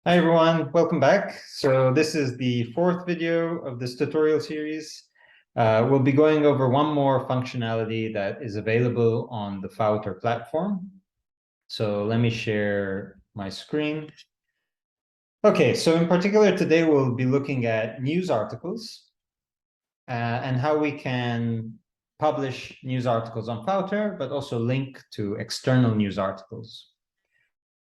Hi everyone, welcome back. So this is the fourth video of this tutorial series. We'll be going over one more functionality that is available on the Fautor platform. So let me share my screen. Okay, so in particular today we'll be looking at news articles and how we can publish news articles on Fautor, but also link to external news articles.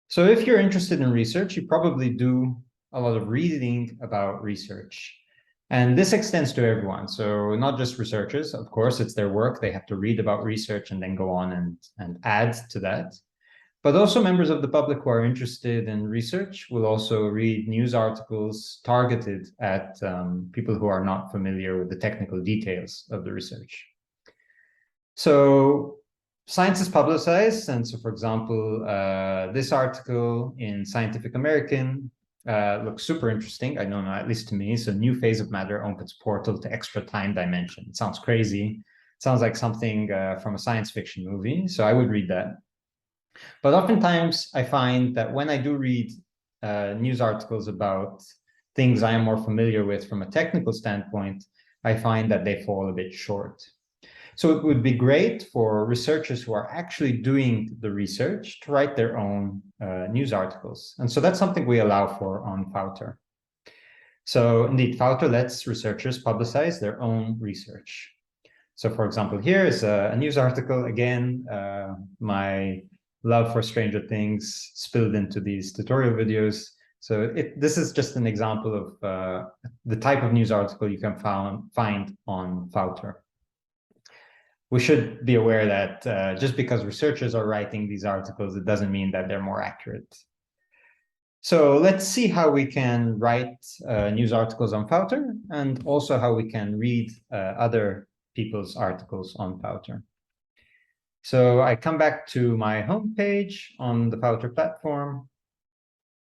So if you're interested in research, you probably do a lot of reading about research. And this extends to everyone. So not just researchers, of course, it's their work. They have to read about research and then go on and add to that. But also members of the public who are interested in research will also read news articles targeted at people who are not familiar with the technical details of the research. So science is publicized. And so, for example, this article in Scientific American looks super interesting. I don't know, at least to me. So new phase of matter opens portal to extra time dimension. It sounds crazy. It sounds like something from a science fiction movie. So I would read that. But oftentimes I find that when I do read news articles about things I am more familiar with from a technical standpoint, I find that they fall a bit short. So it would be great for researchers who are actually doing the research to write their own news articles. And so that's something we allow for on Fautor. So indeed, Fautor lets researchers publicize their own research. So for example, here is a news article. Again, my love for Stranger Things spilled into these tutorial videos. So this is just an example of the type of news article you can find on Fautor. We should be aware that just because researchers are writing these articles, it doesn't mean that they're more accurate. So let's see how we can write news articles on Fautor and also how we can read other people's articles on Fautor. So I come back to my homepage on the Fautor platform.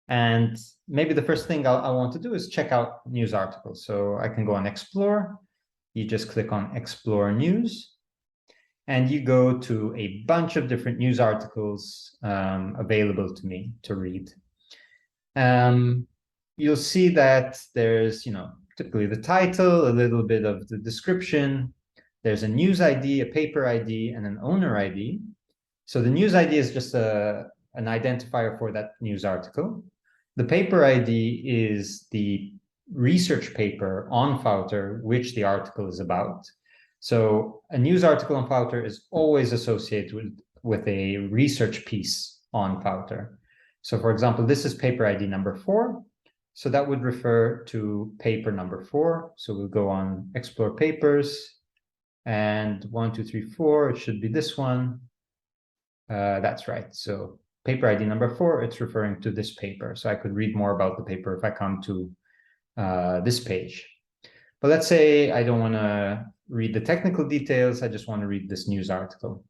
And maybe the first thing I want to do is check out news articles. So I can go on Explore. You just click on Explore News. And you go to a bunch of different news articles available to me to read. You'll see that there's, typically the title, a little bit of the description. There's a news ID, a paper ID, and an owner ID. So the news ID is just an identifier for that news article. The paper ID is the research paper on Fautor, which the article is about. So a news article on Fautor is always associated with a research piece on Fautor. So for example, this is paper ID number 4. So that would refer to paper number 4. So we'll go on Explore Papers and 1, 2, 3, 4. It should be this one. That's right. So paper ID number 4, it's referring to this paper. So I could read more about the paper if I come to this page. But let's say I don't want to read the technical details. I just want to read this news article.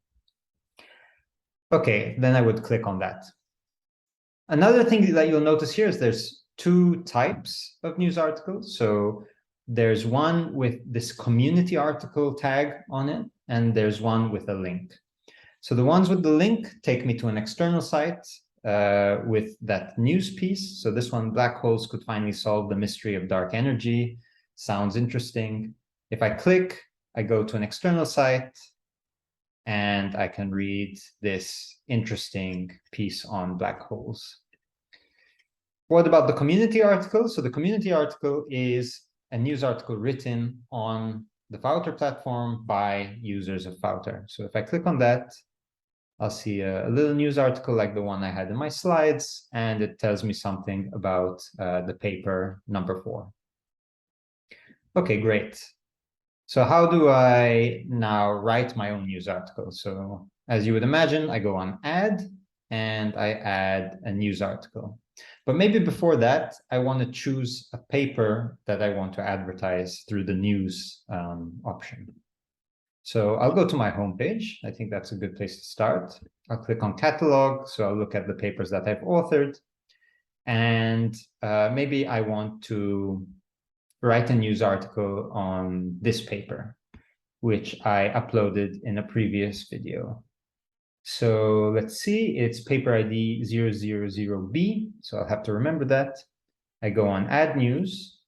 Okay, then I would click on that. Another thing that you'll notice here is there's 2 types of news articles. So there's one with this community article tag on it, and there's one with a link. So the ones with the link take me to an external site with that news piece. So this one, black holes could finally solve the mystery of dark energy. Sounds interesting. If I click, I go to an external site and I can read this interesting piece on black holes. What about the community article? So the community article is a news article written on the Fautor platform by users of Fautor. So if I click on that, I'll see a little news article like the one I had in my slides, and it tells me something about the paper number 4. Okay, great. So how do I now write my own news article? So as you would imagine, I go on Add, and I add a news article. But maybe before that, I want to choose a paper that I want to advertise through the news option. So I'll go to my homepage. I think that's a good place to start. I'll click on Catalog. So I'll look at the papers that I've authored. And maybe I want to write a news article on this paper, which I uploaded in a previous video. So let's see, it's paper ID 000B. So I'll have to remember that. I go on add news.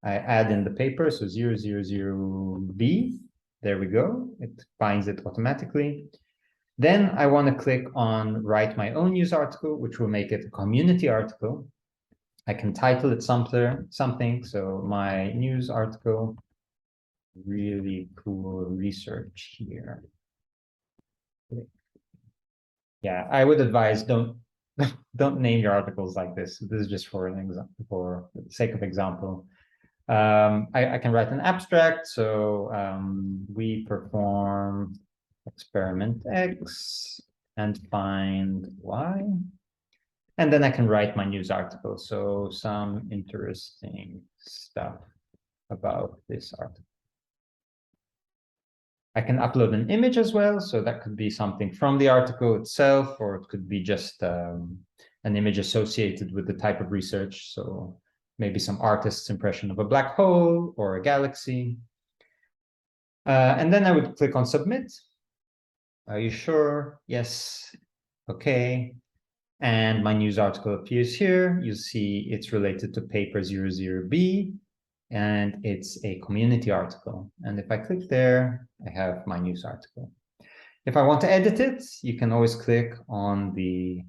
I add in the paper, so 000B. There we go. It finds it automatically. Then I want to click on write my own news article, which will make it a community article. I can title it something. So my news article, really cool research here. Yeah, I would advise don't name your articles like this. This is just for an example, for the sake of example. I can write an abstract. So we perform experiment X and find Y. And then I can write my news article. So some interesting stuff about this article. I can upload an image as well. So that could be something from the article itself, or it could be just an image associated with the type of research. So maybe some artist's impression of a black hole or a galaxy. And then I would click on submit. Are you sure? Yes. Okay. And my news article appears here. You see it's related to paper 00B, and it's a community article. And if I click there, I have my news article. If I want to edit it, you can always click on the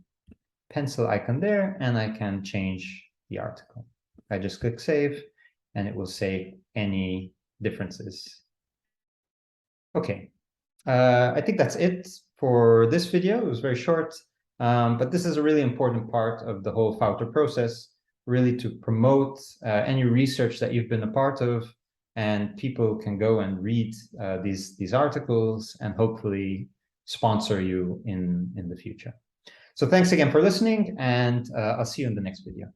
pencil icon there, and I can change the article. I just click save, and it will save any differences. Okay, I think that's it for this video. It was very short. But this is a really important part of the whole Fautor process, really to promote any research that you've been a part of, and people can go and read these articles and hopefully sponsor you in the future. So thanks again for listening, and I'll see you in the next video.